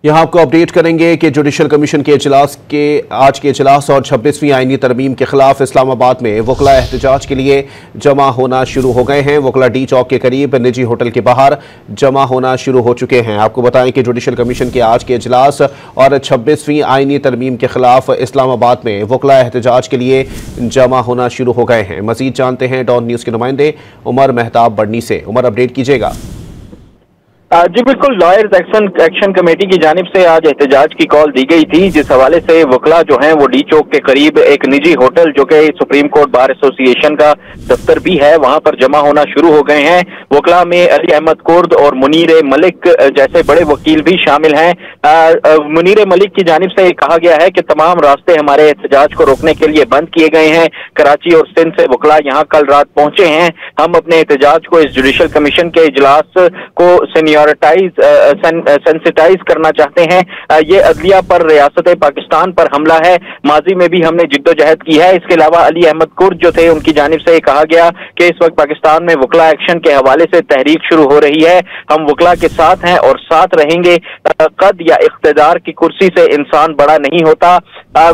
यहाँ आपको अपडेट करेंगे कि जुडिशल कमीशन के आज के इजलास और 26वीं आईनी तरमीम के खिलाफ इस्लामाबाद में वकला एहतजाज के लिए जमा होना शुरू हो गए हैं। वकला डी चौक के करीब निजी होटल के बाहर जमा होना शुरू हो चुके हैं। आपको बताएं कि जुडिशल कमीशन के आज के इजलास और 26वीं आईनी तरमीम के खिलाफ इस्लामाबाद में वकला एहतजाज के लिए जमा होना शुरू हो गए हैं। मजीद जानते हैं डॉन न्यूज़ के नुमाइंदे उमर मेहताब बढ़नी से। उमर, अपडेट कीजिएगा। जी बिल्कुल, लॉयर्स एक्शन कमेटी की जानिब से आज एहतजाज की कॉल दी गई थी, जिस हवाले से वकला जो हैं वो डी चौक के करीब एक निजी होटल जो कि सुप्रीम कोर्ट बार एसोसिएशन का दफ्तर भी है, वहां पर जमा होना शुरू हो गए हैं। वकला में अली अहमद कुर्द और मुनीर मलिक जैसे बड़े वकील भी शामिल हैं। मुनीर मलिक की जानिब से कहा गया है कि तमाम रास्ते हमारे एहतजाज को रोकने के लिए बंद किए गए हैं। कराची और सिंध से वकला यहाँ कल रात पहुंचे हैं। हम अपने एहतजाज को इस जुडिशल कमीशन के इजलास को सेंसिटाइज करना चाहते हैं। ये अदलिया पर, रियासत पाकिस्तान पर हमला है। माजी में भी हमने जिद्दोजहद की है। इसके अलावा अली अहमद कुर्द जो थे, उनकी जानिब से कहा गया कि इस वक्त पाकिस्तान में वकला एक्शन के हवाले से तहरीक शुरू हो रही है। हम वकला के साथ हैं और साथ रहेंगे। कद या इख्तिदार की कुर्सी से इंसान बड़ा नहीं होता।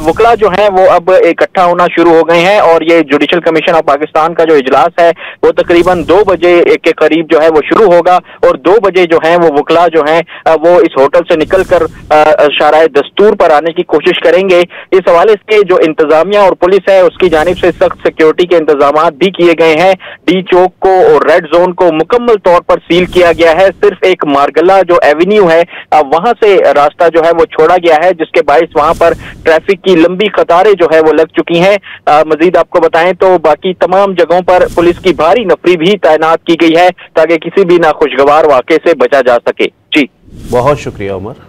वकला जो है वो अब इकट्ठा होना शुरू हो गए हैं और ये जुडिशल कमीशन ऑफ पाकिस्तान का जो इजलास है वो तकरीबन 2 बजे के करीब जो है वो शुरू होगा और 2 बजे जो है वो वकला जो है वो इस होटल से निकलकर शाराए दस्तूर पर आने की कोशिश करेंगे। इस हवाले से जो इंतजामिया और पुलिस है उसकी जानिब से सख्त सिक्योरिटी के इंतजाम भी किए गए हैं। डी चौक को और रेड जोन को मुकम्मल तौर पर सील किया गया है। सिर्फ एक मार्गला जो एवेन्यू है वहां से रास्ता जो है वो छोड़ा गया है, जिसके बायस वहां पर ट्रैफिक की लंबी कतारें जो है वो लग चुकी हैं। मजीद आपको बताएं तो बाकी तमाम जगहों पर पुलिस की भारी नफरी भी तैनात की गई है ताकि किसी भी नाखुशगवार वाक़े से बचा जा सके। जी, बहुत शुक्रिया उमर।